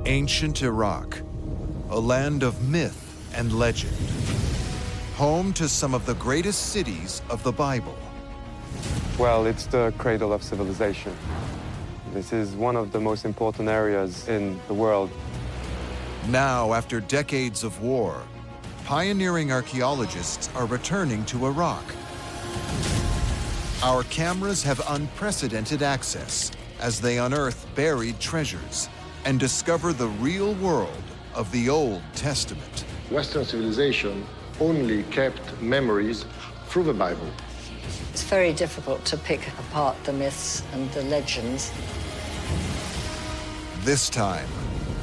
Ancient Iraq, a land of myth and legend, home to some of the greatest cities of the Bible. Well, it's the cradle of civilization. This is one of the most important areas in the world. Now, after decades of war, pioneering archaeologists are returning to Iraq. Our cameras have unprecedented access as they unearth buried treasures and discover the real world of the Old Testament. Western civilization only kept memories through the Bible. It's very difficult to pick apart the myths and the legends. This time,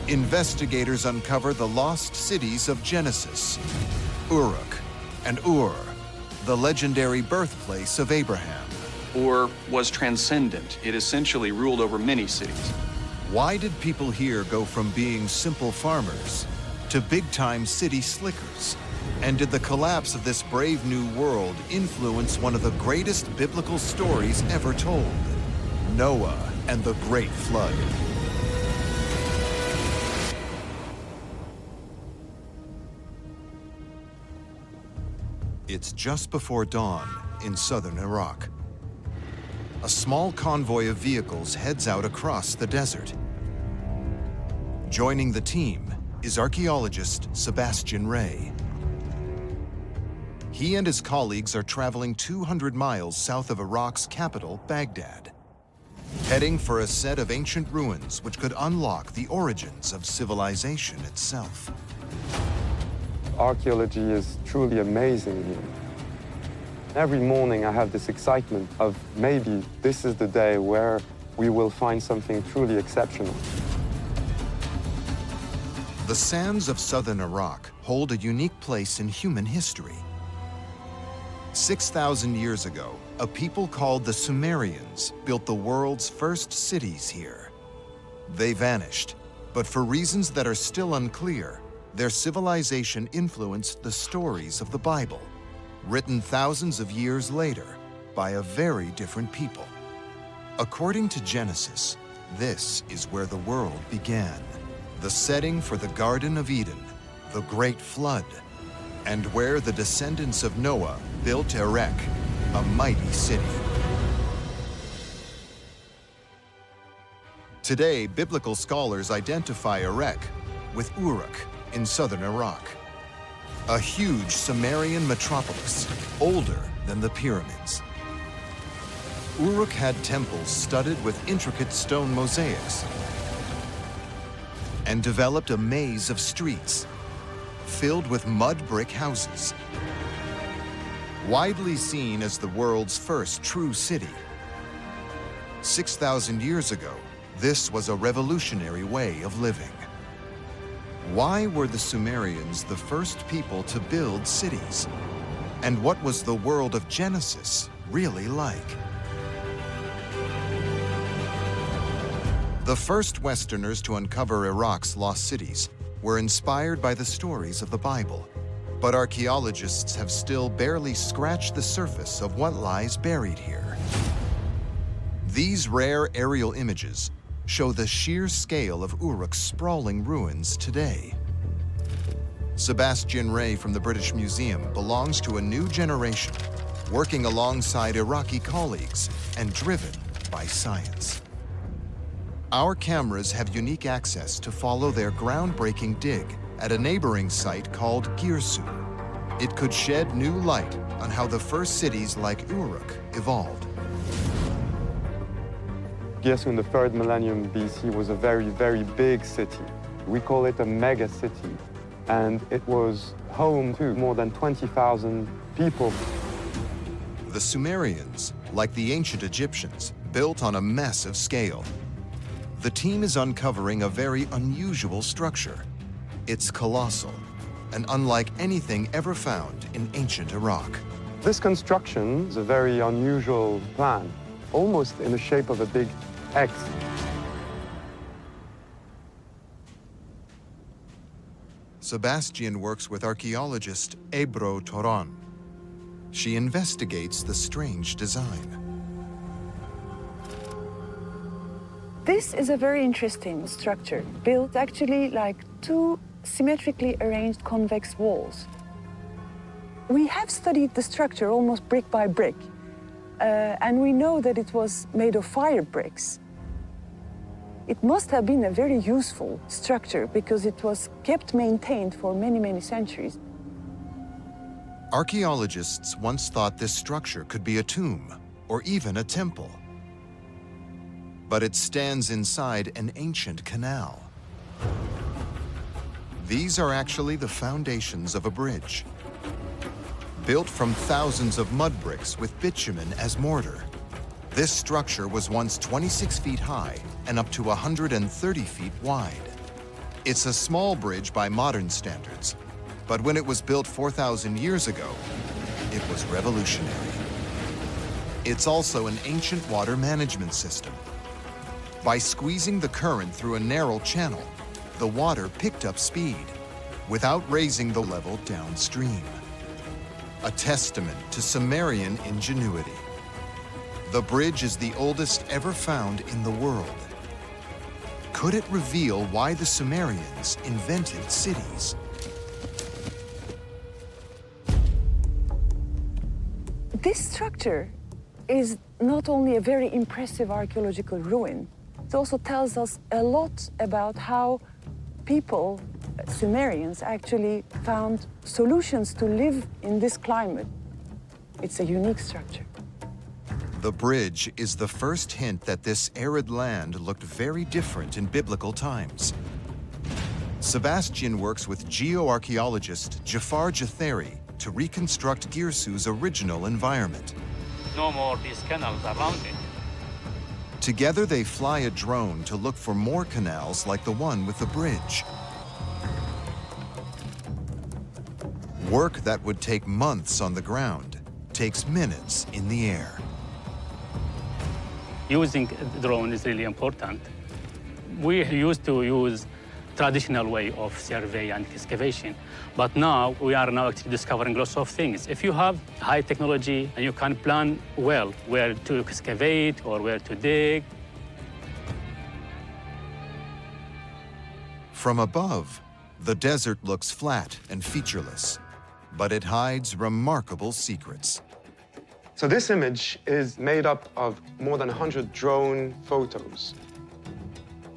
investigators uncover the lost cities of Genesis, Uruk and Ur, the legendary birthplace of Abraham. Ur was transcendent. It essentially ruled over many cities. Why did people here go from being simple farmers to big-time city slickers? And did the collapse of this brave new world influence one of the greatest biblical stories ever told, Noah and the Great Flood? It's just before dawn in southern Iraq. A small convoy of vehicles heads out across the desert. Joining the team is archaeologist Sebastian Ray. He and his colleagues are traveling 200 miles south of Iraq's capital, Baghdad, heading for a set of ancient ruins which could unlock the origins of civilization itself. Archaeology is truly amazing here. Every morning I have this excitement of maybe this is the day where we will find something truly exceptional. The sands of southern Iraq hold a unique place in human history. 6,000 years ago, a people called the Sumerians built the world's first cities here. They vanished, but for reasons that are still unclear, their civilization influenced the stories of the Bible, written thousands of years later by a very different people. According to Genesis, this is where the world began, the setting for the Garden of Eden, the Great Flood, and where the descendants of Noah built Erech, a mighty city. Today, biblical scholars identify Erech with Uruk in southern Iraq, a huge Sumerian metropolis, older than the pyramids. Uruk had temples studded with intricate stone mosaics and developed a maze of streets filled with mud brick houses. Widely seen as the world's first true city, 6,000 years ago, this was a revolutionary way of living. Why were the Sumerians the first people to build cities? And what was the world of Genesis really like? The first Westerners to uncover Iraq's lost cities were inspired by the stories of the Bible, but archaeologists have still barely scratched the surface of what lies buried here. These rare aerial images show the sheer scale of Uruk's sprawling ruins today. Sebastian Ray from the British Museum belongs to a new generation, working alongside Iraqi colleagues and driven by science. Our cameras have unique access to follow their groundbreaking dig at a neighboring site called Girsu. It could shed new light on how the first cities like Uruk evolved. Girsu in the 3rd millennium BC was a very, very big city. We call it a mega city, and it was home to more than 20,000 people. The Sumerians, like the ancient Egyptians, built on a massive scale. The team is uncovering a very unusual structure. It's colossal and unlike anything ever found in ancient Iraq. This construction is a very unusual plan, almost in the shape of a big X. Sebastian works with archaeologist Ebru Toran. She investigates the strange design. This is a very interesting structure, built actually like two symmetrically arranged convex walls. We have studied the structure almost brick by brick, and we know that it was made of fire bricks. It must have been a very useful structure because it was kept maintained for many, many centuries. Archaeologists once thought this structure could be a tomb or even a temple. But it stands inside an ancient canal. These are actually the foundations of a bridge, built from thousands of mud bricks with bitumen as mortar. This structure was once 26 feet high and up to 130 feet wide. It's a small bridge by modern standards, but when it was built 4,000 years ago, it was revolutionary. It's also an ancient water management system. By squeezing the current through a narrow channel, the water picked up speed without raising the level downstream. A testament to Sumerian ingenuity. The bridge is the oldest ever found in the world. Could it reveal why the Sumerians invented cities? This structure is not only a very impressive archaeological ruin, it also tells us a lot about how people, Sumerians, actually found solutions to live in this climate. It's a unique structure. The bridge is the first hint that this arid land looked very different in biblical times. Sebastian works with geoarchaeologist Jafar Jatheri to reconstruct Girsu's original environment. No more these canals around it. Together, they fly a drone to look for more canals like the one with the bridge. Work that would take months on the ground takes minutes in the air. Using a drone is really important. We used to use traditional way of survey and excavation, but now we are actually discovering lots of things. If you have high technology and you can plan well where to excavate or where to dig. From above, the desert looks flat and featureless, but it hides remarkable secrets. So this image is made up of more than 100 drone photos.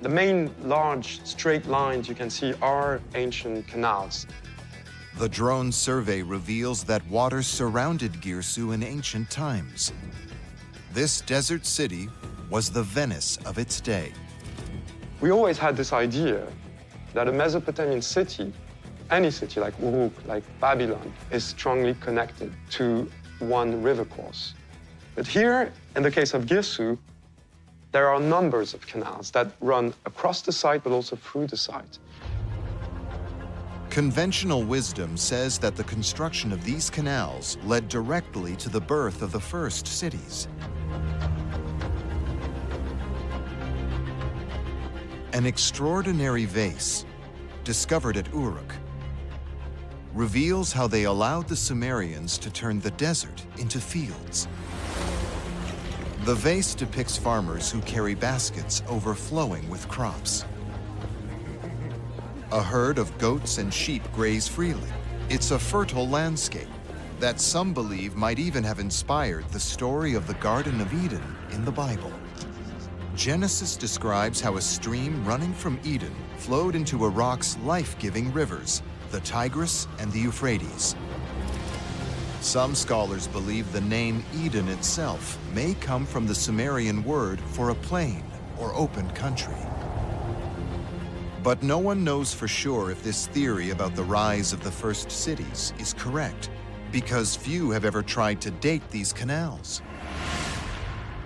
The main large straight lines you can see are ancient canals. The drone survey reveals that water surrounded Girsu in ancient times. This desert city was the Venice of its day. We always had this idea that a Mesopotamian city, any city like Uruk, like Babylon, is strongly connected to one river course. But here, in the case of Girsu, there are numbers of canals that run across the site, but also through the site. Conventional wisdom says that the construction of these canals led directly to the birth of the first cities. An extraordinary vase, discovered at Uruk, reveals how they allowed the Sumerians to turn the desert into fields. The vase depicts farmers who carry baskets overflowing with crops. A herd of goats and sheep graze freely. It's a fertile landscape that some believe might even have inspired the story of the Garden of Eden in the Bible. Genesis describes how a stream running from Eden flowed into Iraq's life-giving rivers, the Tigris and the Euphrates. Some scholars believe the name Eden itself may come from the Sumerian word for a plain or open country. But no one knows for sure if this theory about the rise of the first cities is correct, because few have ever tried to date these canals.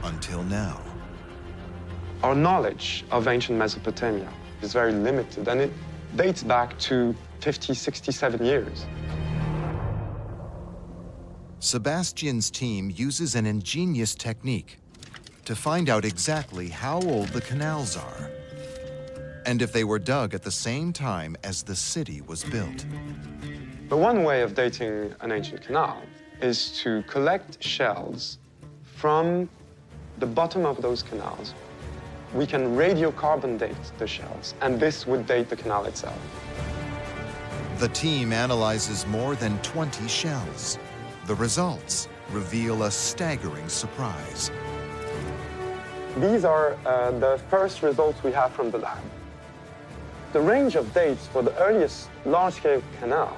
Until now. Our knowledge of ancient Mesopotamia is very limited, and it dates back to 50, 67 years. Sebastian's team uses an ingenious technique to find out exactly how old the canals are, and if they were dug at the same time as the city was built. But one way of dating an ancient canal is to collect shells from the bottom of those canals we can radiocarbon date the shells, and this would date the canal itself. The team analyzes more than 20 shells. The results reveal a staggering surprise. These are the first results we have from the lab. The range of dates for the earliest large-scale canal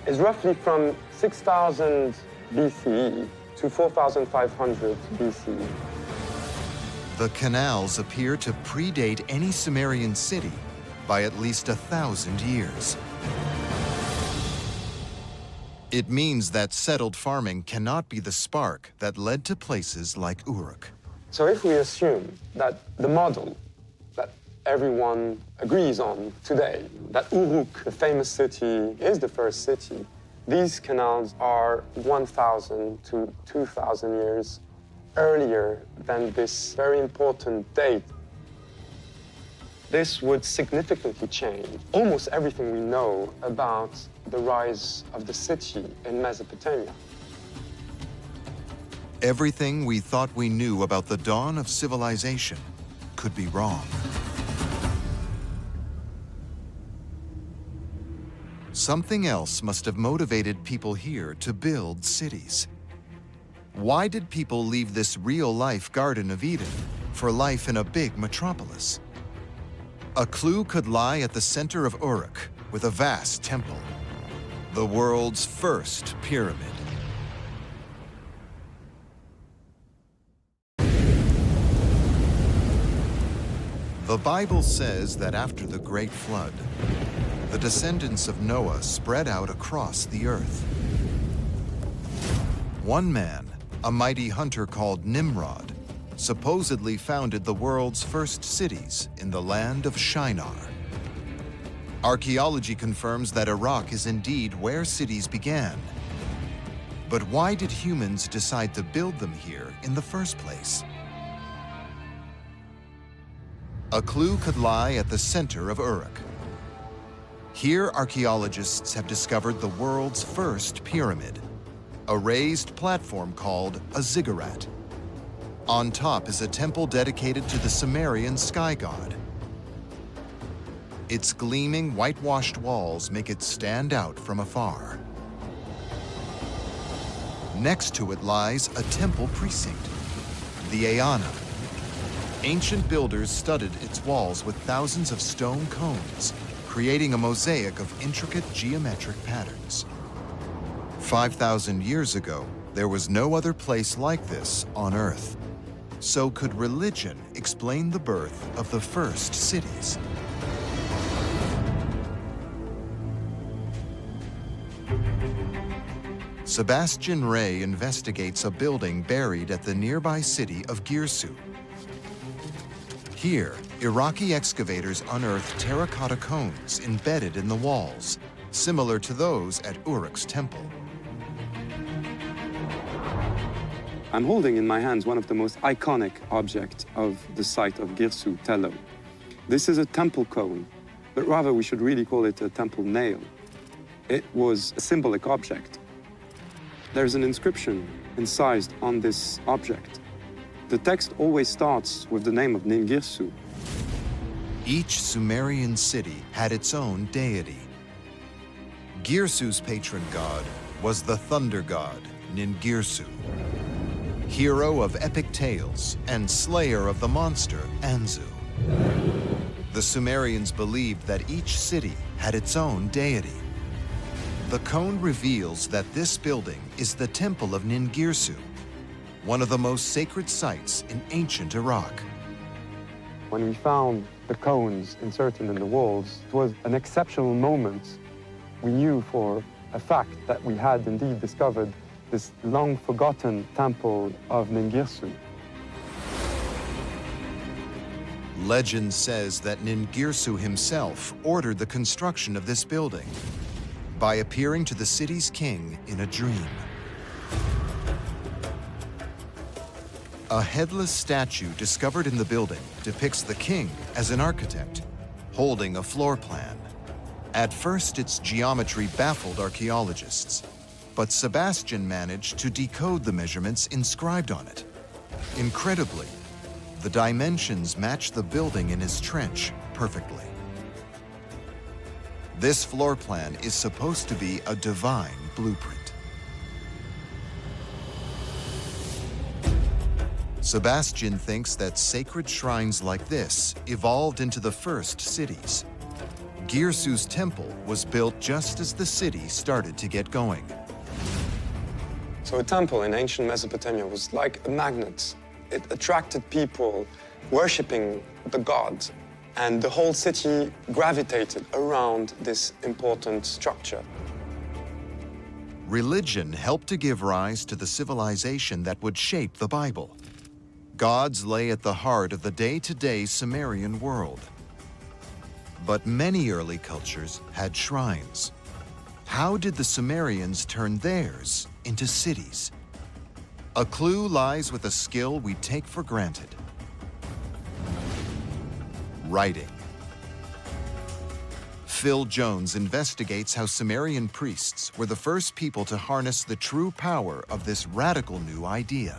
is roughly from 6,000 BCE to 4,500 BCE. The canals appear to predate any Sumerian city by at least 1,000 years. It means that settled farming cannot be the spark that led to places like Uruk. So if we assume that the model that everyone agrees on today, that Uruk, the famous city, is the first city, these canals are 1,000 to 2,000 years earlier than this very important date. This would significantly change almost everything we know about the rise of the city in Mesopotamia. Everything we thought we knew about the dawn of civilization could be wrong. Something else must have motivated people here to build cities. Why did people leave this real-life Garden of Eden for life in a big metropolis? A clue could lie at the center of Uruk with a vast temple, the world's first pyramid. The Bible says that after the Great Flood, the descendants of Noah spread out across the earth. One man, a mighty hunter called Nimrod, supposedly founded the world's first cities in the land of Shinar. Archaeology confirms that Iraq is indeed where cities began. But why did humans decide to build them here in the first place? A clue could lie at the center of Uruk. Here, archaeologists have discovered the world's first pyramid, a raised platform called a ziggurat. On top is a temple dedicated to the Sumerian sky god. Its gleaming whitewashed walls make it stand out from afar. Next to it lies a temple precinct, the Eanna. Ancient builders studded its walls with thousands of stone cones, creating a mosaic of intricate geometric patterns. 5,000 years ago, there was no other place like this on Earth. So could religion explain the birth of the first cities? Sebastian Rey investigates a building buried at the nearby city of Girsu. Here, Iraqi excavators unearthed terracotta cones embedded in the walls, similar to those at Uruk's temple. I'm holding in my hands one of the most iconic objects of the site of Girsu, Tello. This is a temple cone, but rather we should really call it a temple nail. It was a symbolic object. There's an inscription incised on this object. The text always starts with the name of Ningirsu. Each Sumerian city had its own deity. Girsu's patron god was the thunder god, Ningirsu, hero of epic tales and slayer of the monster, Anzu. The Sumerians believed that each city had its own deity. The cone reveals that this building is the Temple of Ningirsu, one of the most sacred sites in ancient Iraq. When we found the cones inserted in the walls, it was an exceptional moment. We knew for a fact that we had indeed discovered this long-forgotten temple of Ningirsu. Legend says that Ningirsu himself ordered the construction of this building by appearing to the city's king in a dream. A headless statue discovered in the building depicts the king as an architect, holding a floor plan. At first, its geometry baffled archaeologists, but Sebastian managed to decode the measurements inscribed on it. Incredibly, The dimensions match the building in his trench perfectly. This floor plan is supposed to be a divine blueprint. Sebastian thinks that sacred shrines like this evolved into the first cities. Girsu's temple was built just as the city started to get going. So a temple in ancient Mesopotamia was like a magnet. It attracted people worshipping the gods, and the whole city gravitated around this important structure. Religion helped to give rise to the civilization that would shape the Bible. Gods lay at the heart of the day-to-day Sumerian world. But many early cultures had shrines. How did the Sumerians turn theirs into cities? A clue lies with a skill we take for granted: writing. Phil Jones investigates how Sumerian priests were the first people to harness the true power of this radical new idea.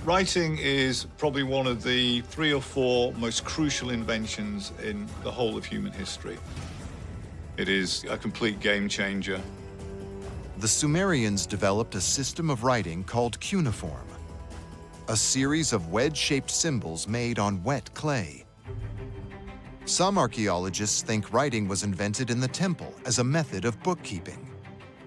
Writing is probably one of the 3 or 4 most crucial inventions in the whole of human history. It is a complete game changer. The Sumerians developed a system of writing called cuneiform, a series of wedge-shaped symbols made on wet clay. Some archaeologists think writing was invented in the temple as a method of bookkeeping.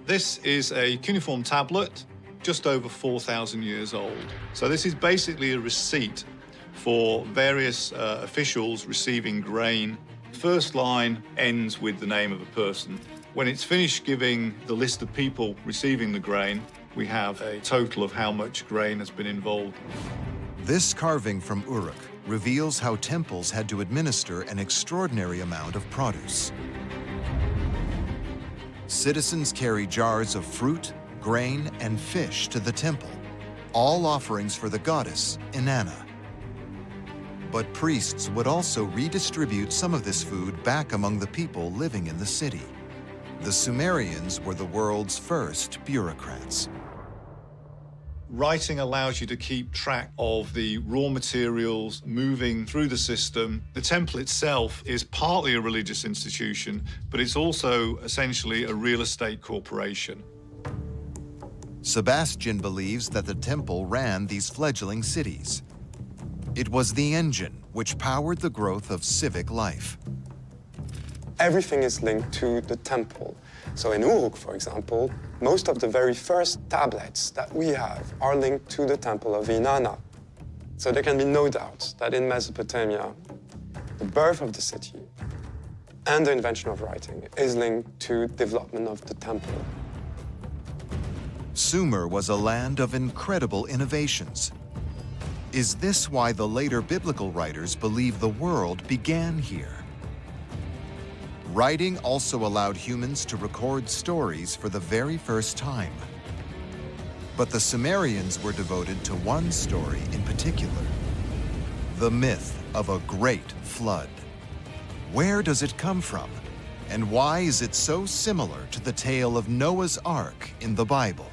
This is a cuneiform tablet, just over 4,000 years old. So this is basically a receipt for various officials receiving grain. First line ends with the name of a person. When it's finished giving the list of people receiving the grain, we have a total of how much grain has been involved. This carving from Uruk reveals how temples had to administer an extraordinary amount of produce. Citizens carry jars of fruit, grain, and fish to the temple, all offerings for the goddess Inanna. But priests would also redistribute some of this food back among the people living in the city. The Sumerians were the world's first bureaucrats. Writing allows you to keep track of the raw materials moving through the system. The temple itself is partly a religious institution, but it's also essentially a real estate corporation. Sebastian believes that the temple ran these fledgling cities. It was the engine which powered the growth of civic life. Everything is linked to the temple. So in Uruk, for example, most of the very first tablets that we have are linked to the temple of Inanna. So there can be no doubt that in Mesopotamia, the birth of the city and the invention of writing is linked to development of the temple. Sumer was a land of incredible innovations. Is this why the later biblical writers believe the world began here? Writing also allowed humans to record stories for the very first time. But the Sumerians were devoted to one story in particular: the myth of a great flood. Where does it come from? And why is it so similar to the tale of Noah's Ark in the Bible?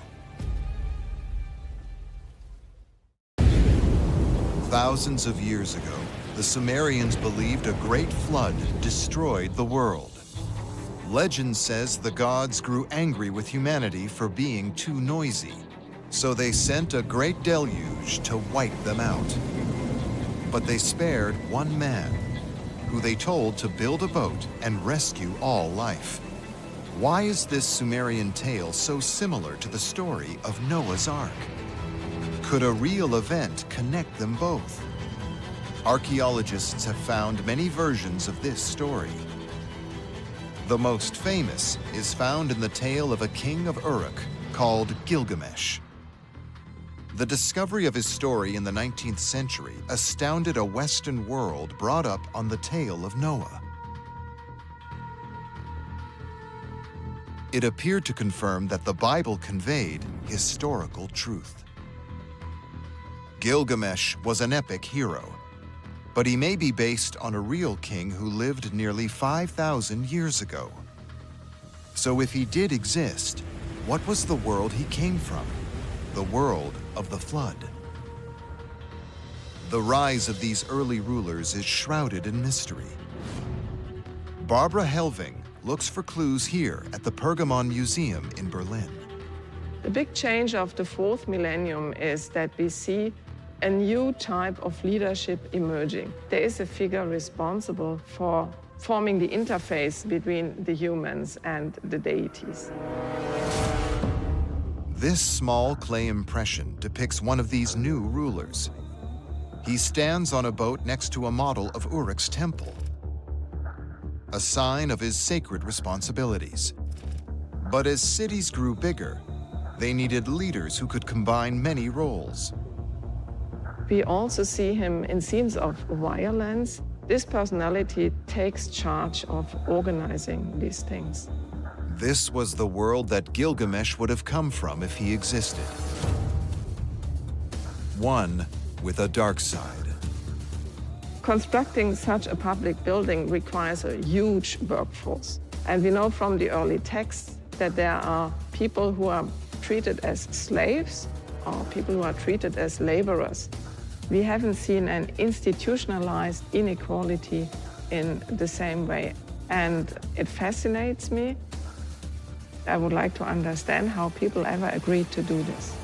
Thousands of years ago, the Sumerians believed a great flood destroyed the world. Legend says the gods grew angry with humanity for being too noisy, so they sent a great deluge to wipe them out. But they spared one man, who they told to build a boat and rescue all life. Why is this Sumerian tale so similar to the story of Noah's Ark? Could a real event connect them both? Archaeologists have found many versions of this story. The most famous is found in the tale of a king of Uruk called Gilgamesh. The discovery of his story in the 19th century astounded a Western world brought up on the tale of Noah. It appeared to confirm that the Bible conveyed historical truth. Gilgamesh was an epic hero, but he may be based on a real king who lived nearly 5,000 years ago. So if he did exist, what was the world he came from? The world of the flood. The rise of these early rulers is shrouded in mystery. Barbara Helving looks for clues here at the Pergamon Museum in Berlin. The big change of the fourth millennium is that we see a new type of leadership emerging. There is a figure responsible for forming the interface between the humans and the deities. This small clay impression depicts one of these new rulers. He stands on a boat next to a model of Uruk's temple, a sign of his sacred responsibilities. But as cities grew bigger, they needed leaders who could combine many roles. We also see him in scenes of violence. This personality takes charge of organizing these things. This was the world that Gilgamesh would have come from if he existed. One with a dark side. Constructing such a public building requires a huge workforce. And we know from the early texts that there are people who are treated as slaves or people who are treated as laborers. We haven't seen an institutionalized inequality in the same way. And it fascinates me. I would like to understand how people ever agreed to do this.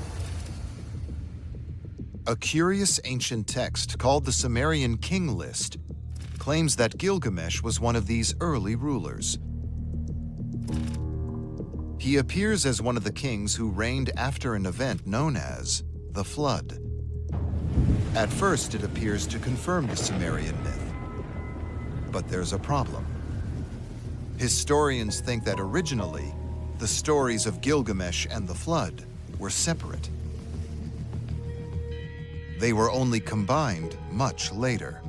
A curious ancient text called the Sumerian King List claims that Gilgamesh was one of these early rulers. He appears as one of the kings who reigned after an event known as the Flood. At first, it appears to confirm the Sumerian myth. But there's a problem. Historians think that originally, the stories of Gilgamesh and the Flood were separate. They were only combined much later.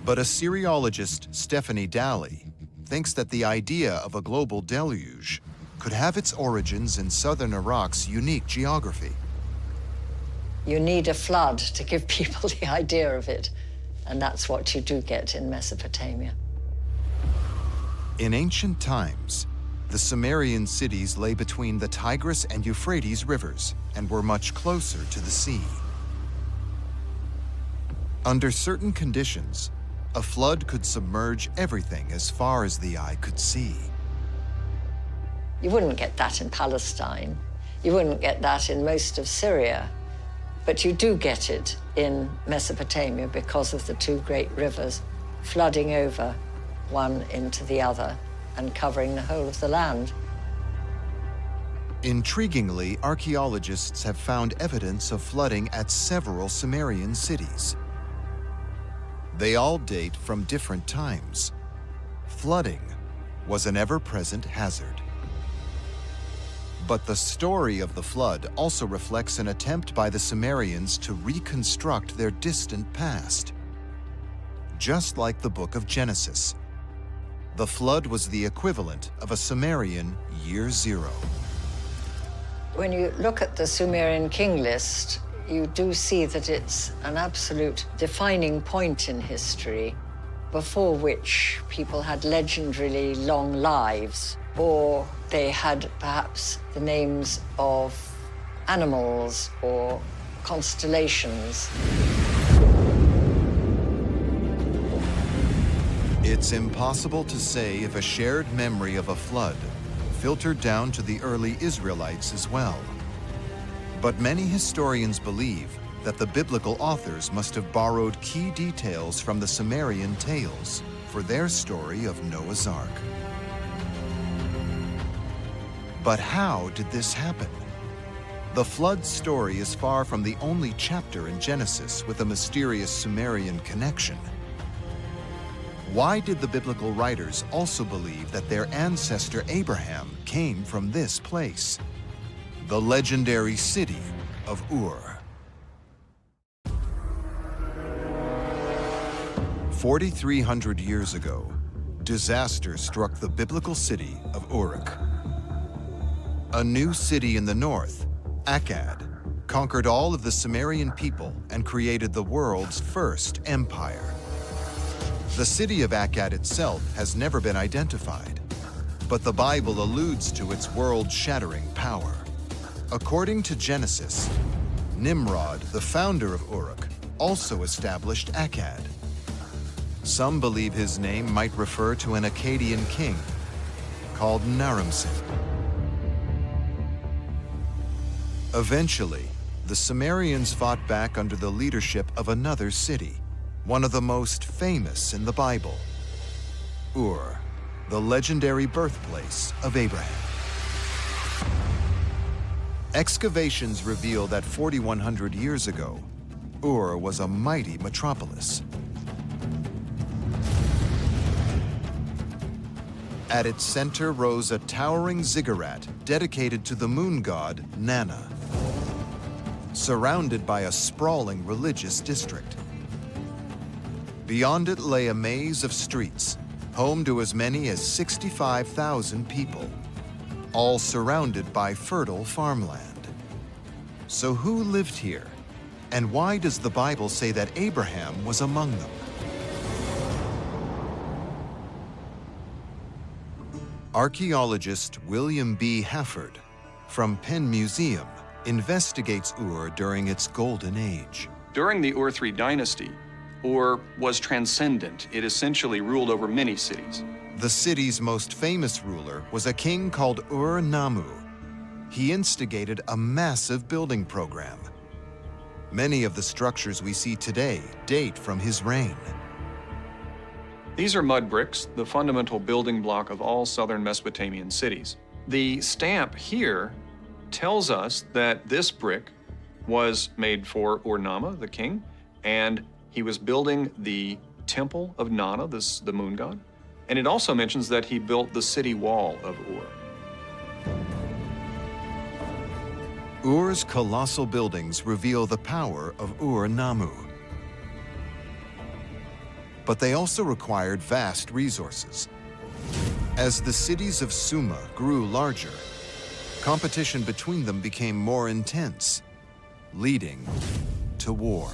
But Assyriologist Stephanie Dalley thinks that the idea of a global deluge could have its origins in southern Iraq's unique geography. You need a flood to give people the idea of it, and that's what you do get in Mesopotamia. In ancient times, the Sumerian cities lay between the Tigris and Euphrates rivers and were much closer to the sea. Under certain conditions, a flood could submerge everything as far as the eye could see. You wouldn't get that in Palestine. You wouldn't get that in most of Syria. But you do get it in Mesopotamia because of the two great rivers flooding over one into the other and covering the whole of the land. Intriguingly, archaeologists have found evidence of flooding at several Sumerian cities. They all date from different times. Flooding was an ever-present hazard. But the story of the flood also reflects an attempt by the Sumerians to reconstruct their distant past. Just like the book of Genesis, the flood was the equivalent of a Sumerian year zero. When you look at the Sumerian King List, you do see that it's an absolute defining point in history, before which people had legendarily long lives, or they had perhaps the names of animals or constellations. It's impossible to say if a shared memory of a flood filtered down to the early Israelites as well. But many historians believe that the biblical authors must have borrowed key details from the Sumerian tales for their story of Noah's Ark. But how did this happen? The flood story is far from the only chapter in Genesis with a mysterious Sumerian connection. Why did the biblical writers also believe that their ancestor Abraham came from this place, the legendary city of Ur? 4,300 years ago, disaster struck the biblical city of Uruk. A new city in the north, Akkad, conquered all of the Sumerian people and created the world's first empire. The city of Akkad itself has never been identified, but the Bible alludes to its world-shattering power. According to Genesis, Nimrod, the founder of Uruk, also established Akkad. Some believe his name might refer to an Akkadian king called Naram-Sin. Eventually, the Sumerians fought back under the leadership of another city, one of the most famous in the Bible, Ur, the legendary birthplace of Abraham. Excavations reveal that 4,100 years ago, Ur was a mighty metropolis. At its center rose a towering ziggurat dedicated to the moon god Nana, surrounded by a sprawling religious district. Beyond it lay a maze of streets, home to as many as 65,000 people, all surrounded by fertile farmland. So who lived here? And why does the Bible say that Abraham was among them? Archaeologist William B. Hafford from Penn Museum investigates Ur during its golden age. During the Ur III dynasty, Ur was transcendent. It essentially ruled over many cities. The city's most famous ruler was a king called Ur-Nammu. He instigated a massive building program. Many of the structures we see today date from his reign. These are mud bricks, the fundamental building block of all southern Mesopotamian cities. The stamp here tells us that this brick was made for Ur-Nammu, the king, and he was building the temple of Nana, the moon god. And it also mentions that he built the city wall of Ur. Ur's colossal buildings reveal the power of Ur-Nammu. But they also required vast resources. As the cities of Sumer grew larger, competition between them became more intense, leading to war.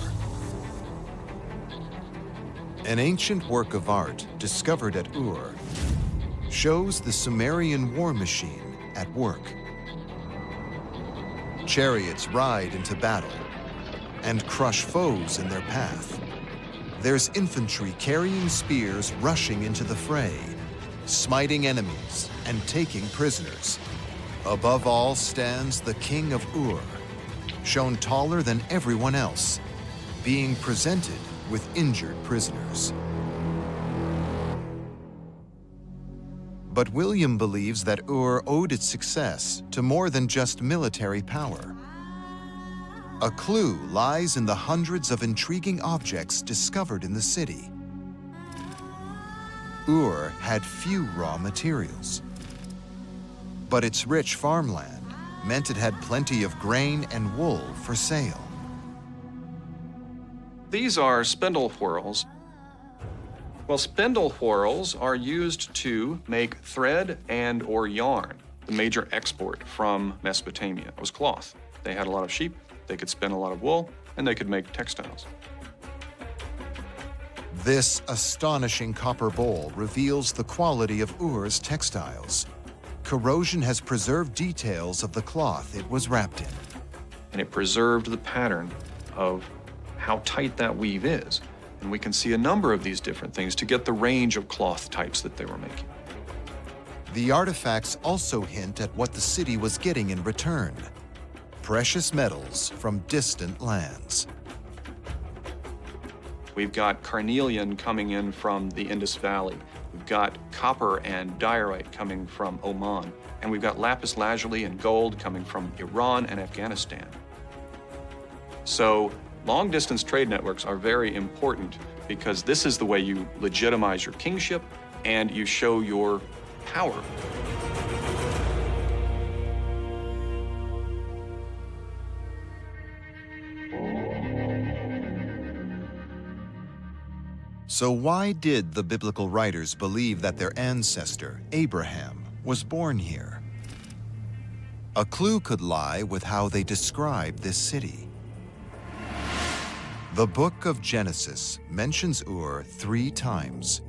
An ancient work of art discovered at Ur shows the Sumerian war machine at work. Chariots ride into battle and crush foes in their path. There's infantry carrying spears rushing into the fray, smiting enemies and taking prisoners. Above all stands the king of Ur, shown taller than everyone else, being presented with injured prisoners. But William believes that Ur owed its success to more than just military power. A clue lies in the hundreds of intriguing objects discovered in the city. Ur had few raw materials, but its rich farmland meant it had plenty of grain and wool for sale. These are spindle whorls. Well, spindle whorls are used to make thread and or yarn. The major export from Mesopotamia was cloth. They had a lot of sheep, they could spin a lot of wool, and they could make textiles. This astonishing copper bowl reveals the quality of Ur's textiles. Corrosion has preserved details of the cloth it was wrapped in. And it preserved the pattern of how tight that weave is. And we can see a number of these different things to get the range of cloth types that they were making. The artifacts also hint at what the city was getting in return: precious metals from distant lands. We've got carnelian coming in from the Indus Valley. We've got copper and diorite coming from Oman. And we've got lapis lazuli and gold coming from Iran and Afghanistan. So long-distance trade networks are very important because this is the way you legitimize your kingship and you show your power. So why did the biblical writers believe that their ancestor, Abraham, was born here? A clue could lie with how they describe this city. The book of Genesis mentions Ur 3 times.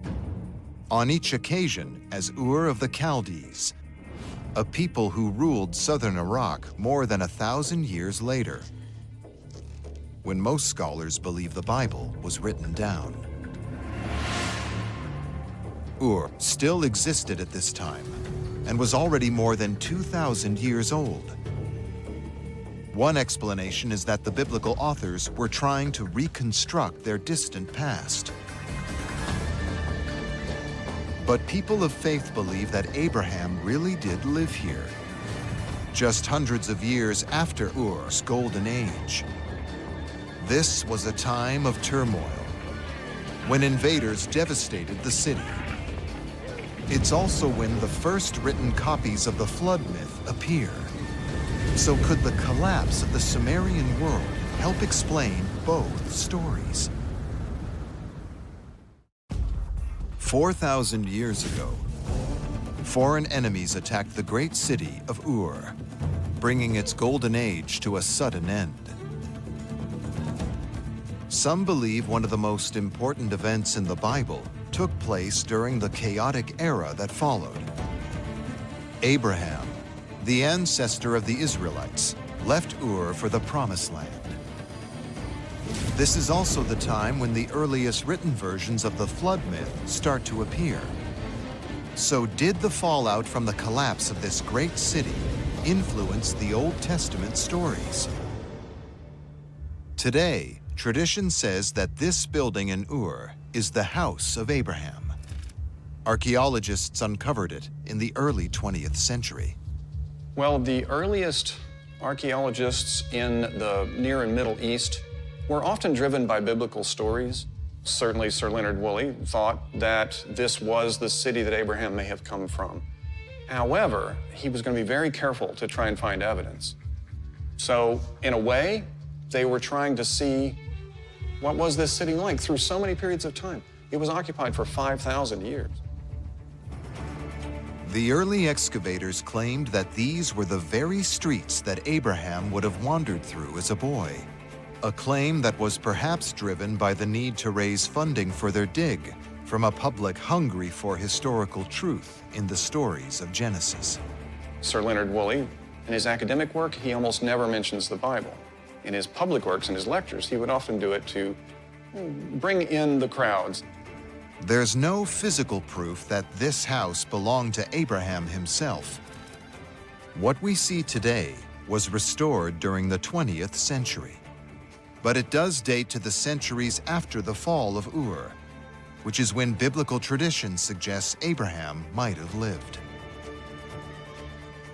On each occasion as Ur of the Chaldees, a people who ruled southern Iraq more than 1,000 years later. when most scholars believe the Bible was written down. Ur still existed at this time and was already more than 2,000 years old. One explanation is that the biblical authors were trying to reconstruct their distant past. But people of faith believe that Abraham really did live here, just hundreds of years after Ur's golden age. This was a time of turmoil, when invaders devastated the city. It's also when the first written copies of the flood myth appear. So could the collapse of the Sumerian world help explain both stories? 4,000 years ago, foreign enemies attacked the great city of Ur, bringing its golden age to a sudden end. Some believe one of the most important events in the Bible took place during the chaotic era that followed. Abraham, the ancestor of the Israelites, left Ur for the Promised Land. This is also the time when the earliest written versions of the flood myth start to appear. So did the fallout from the collapse of this great city influence the Old Testament stories? Today, tradition says that this building in Ur is the house of Abraham. Archaeologists uncovered it in the early 20th century. Well, the earliest archaeologists in the Near and Middle East were often driven by biblical stories. Certainly, Sir Leonard Woolley thought that this was the city that Abraham may have come from. However, he was going to be very careful to try and find evidence. So, in a way, they were trying to see what was this city like through so many periods of time. It was occupied for 5,000 years. The early excavators claimed that these were the very streets that Abraham would have wandered through as a boy, a claim that was perhaps driven by the need to raise funding for their dig from a public hungry for historical truth in the stories of Genesis. Sir Leonard Woolley, in his academic work, he almost never mentions the Bible. In his public works and his lectures, he would often do it to bring in the crowds. There's no physical proof that this house belonged to Abraham himself. What we see today was restored during the 20th century. But it does date to the centuries after the fall of Ur, which is when biblical tradition suggests Abraham might have lived.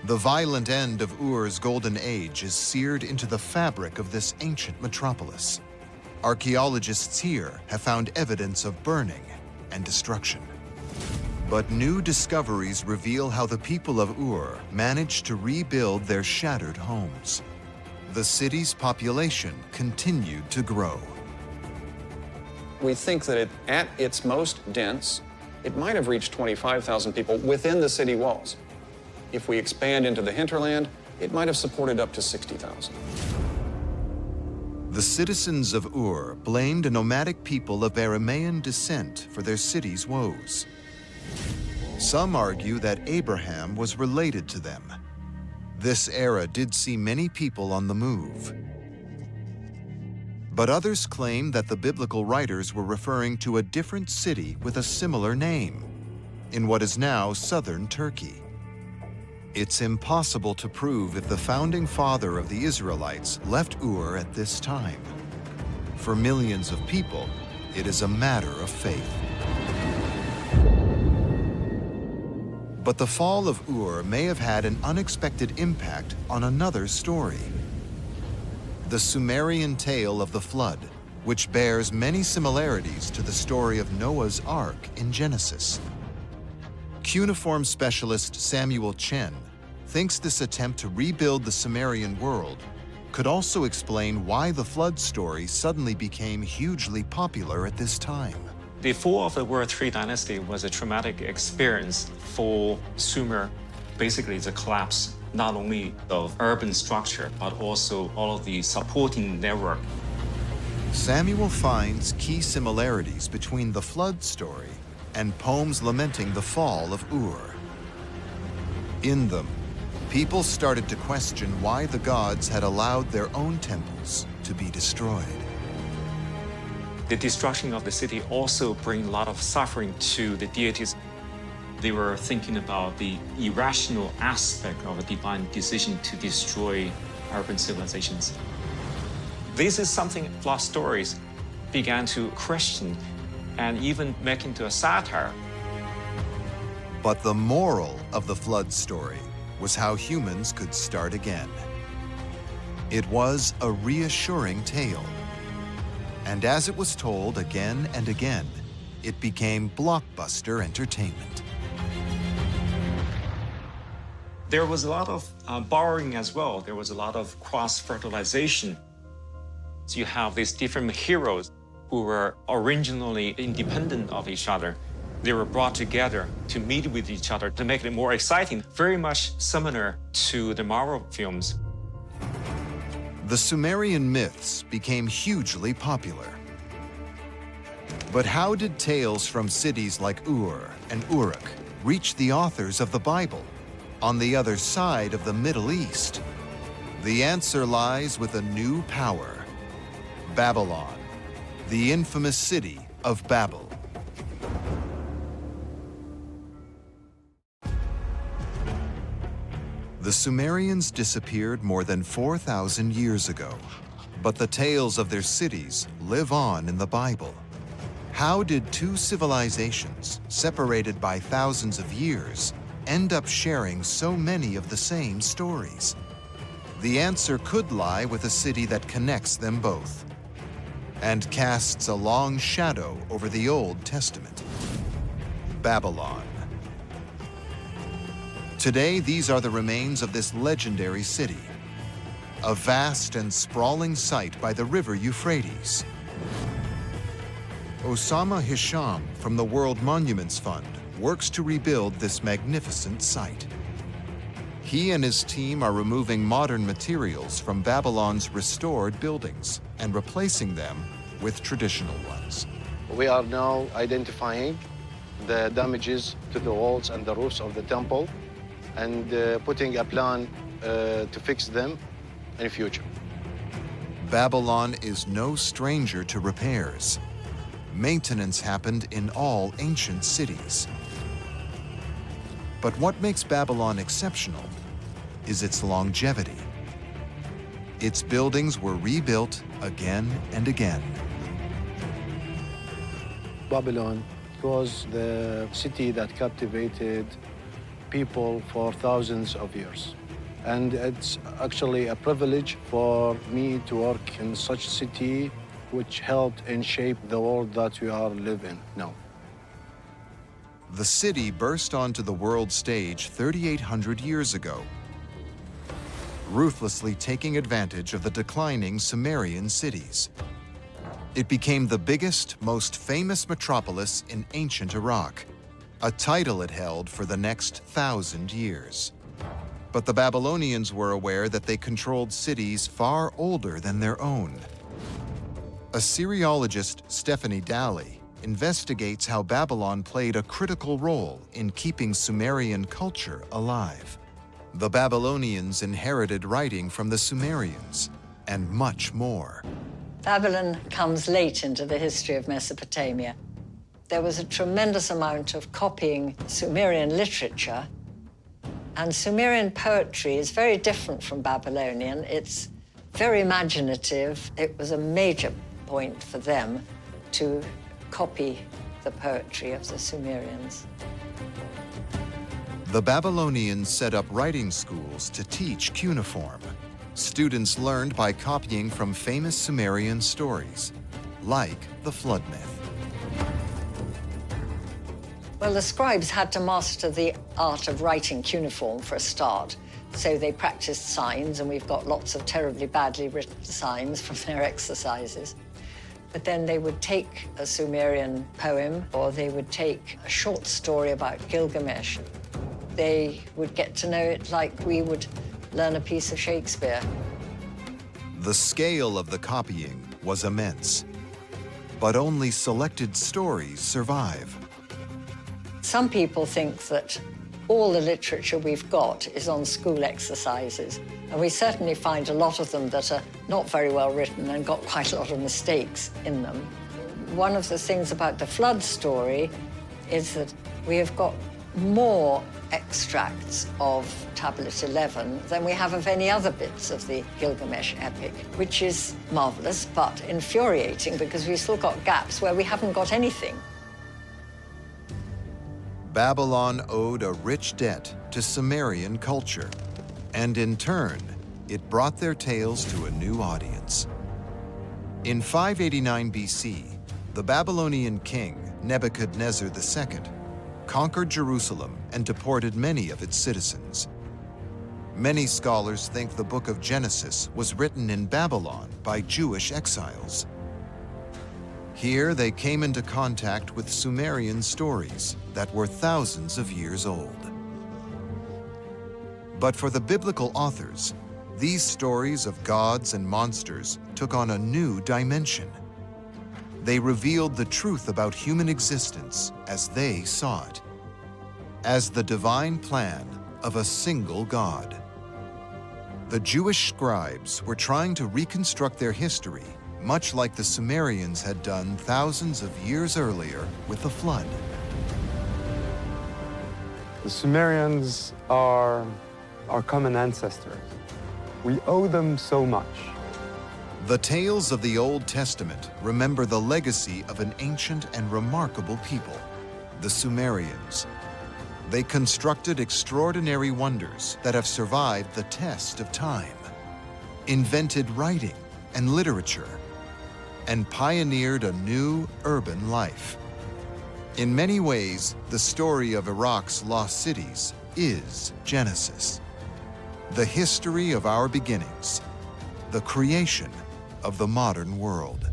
The violent end of Ur's golden age is seared into the fabric of this ancient metropolis. Archaeologists here have found evidence of burning and destruction. But new discoveries reveal how the people of Ur managed to rebuild their shattered homes. The city's population continued to grow. We think that at its most dense, it might have reached 25,000 people within the city walls. If we expand into the hinterland, it might have supported up to 60,000. The citizens of Ur blamed a nomadic people of Aramaean descent for their city's woes. Some argue that Abraham was related to them. This era did see many people on the move. But others claim that the biblical writers were referring to a different city with a similar name, in what is now southern Turkey. It's impossible to prove if the founding father of the Israelites left Ur at this time. For millions of people, it is a matter of faith. But the fall of Ur may have had an unexpected impact on another story. The Sumerian tale of the flood, which bears many similarities to the story of Noah's Ark in Genesis. Cuneiform specialist Samuel Chen thinks this attempt to rebuild the Sumerian world could also explain why the flood story suddenly became hugely popular at this time. The fall of the World Trade Dynasty was a traumatic experience for Sumer. Basically, the collapse not only of urban structure, but also all of the supporting network. Samuel finds key similarities between the flood story and poems lamenting the fall of Ur. In them, people started to question why the gods had allowed their own temples to be destroyed. The destruction of the city also brings a lot of suffering to the deities. They were thinking about the irrational aspect of a divine decision to destroy urban civilizations. This is something flood stories began to question and even make into a satire. But the moral of the flood story was how humans could start again. It was a reassuring tale. And as it was told again and again, it became blockbuster entertainment. There was a lot of borrowing as well. There was a lot of cross-fertilization. So you have these different heroes who were originally independent of each other. They were brought together to meet with each other to make it more exciting, very much similar to the Marvel films. The Sumerian myths became hugely popular. But how did tales from cities like Ur and Uruk reach the authors of the Bible on the other side of the Middle East? The answer lies with a new power: Babylon, the infamous city of Babel. The Sumerians disappeared more than 4,000 years ago, but the tales of their cities live on in the Bible. How did two civilizations, separated by thousands of years, end up sharing so many of the same stories? The answer could lie with a city that connects them both and casts a long shadow over the Old Testament: Babylon. Today, these are the remains of this legendary city, a vast and sprawling site by the river Euphrates. Osama Hisham from the World Monuments Fund works to rebuild this magnificent site. He and his team are removing modern materials from Babylon's restored buildings and replacing them with traditional ones. We are now identifying the damages to the walls and the roofs of the temple and putting a plan to fix them in the future. Babylon is no stranger to repairs. Maintenance happened in all ancient cities. But what makes Babylon exceptional is its longevity. Its buildings were rebuilt again and again. Babylon was the city that captivated people for thousands of years. And it's actually a privilege for me to work in such a city which helped and shaped the world that we are living now. The city burst onto the world stage 3,800 years ago, ruthlessly taking advantage of the declining Sumerian cities. It became the biggest, most famous metropolis in ancient Iraq, a title it held for the next 1,000 years. But the Babylonians were aware that they controlled cities far older than their own. Assyriologist Stephanie Daly investigates how Babylon played a critical role in keeping Sumerian culture alive. The Babylonians inherited writing from the Sumerians, and much more. Babylon comes late into the history of Mesopotamia. There was a tremendous amount of copying Sumerian literature, and Sumerian poetry is very different from Babylonian. It's very imaginative. It was a major point for them to copy the poetry of the Sumerians. The Babylonians set up writing schools to teach cuneiform. Students learned by copying from famous Sumerian stories, like the flood myth. Well, the scribes had to master the art of writing cuneiform for a start. So they practiced signs, and we've got lots of terribly badly written signs from their exercises. But then they would take a Sumerian poem, or they would take a short story about Gilgamesh. They would get to know it like we would learn a piece of Shakespeare. The scale of the copying was immense, but only selected stories survive. Some people think that all the literature we've got is on school exercises, and we certainly find a lot of them that are not very well written and got quite a lot of mistakes in them. One of the things about the flood story is that we have got more extracts of Tablet 11 than we have of any other bits of the Gilgamesh epic, which is marvelous but infuriating because we've still got gaps where we haven't got anything. Babylon owed a rich debt to Sumerian culture, and in turn, it brought their tales to a new audience. In 589 BC, the Babylonian king, Nebuchadnezzar II, conquered Jerusalem and deported many of its citizens. Many scholars think the book of Genesis was written in Babylon by Jewish exiles. Here they came into contact with Sumerian stories that were thousands of years old. But for the biblical authors, these stories of gods and monsters took on a new dimension. They revealed the truth about human existence as they saw it, as the divine plan of a single God. The Jewish scribes were trying to reconstruct their history, much like the Sumerians had done thousands of years earlier with the flood. The Sumerians are our common ancestors. We owe them so much. The tales of the Old Testament remember the legacy of an ancient and remarkable people, the Sumerians. They constructed extraordinary wonders that have survived the test of time, invented writing and literature, and pioneered a new urban life. In many ways, the story of Iraq's lost cities is Genesis, the history of our beginnings, the creation of the modern world.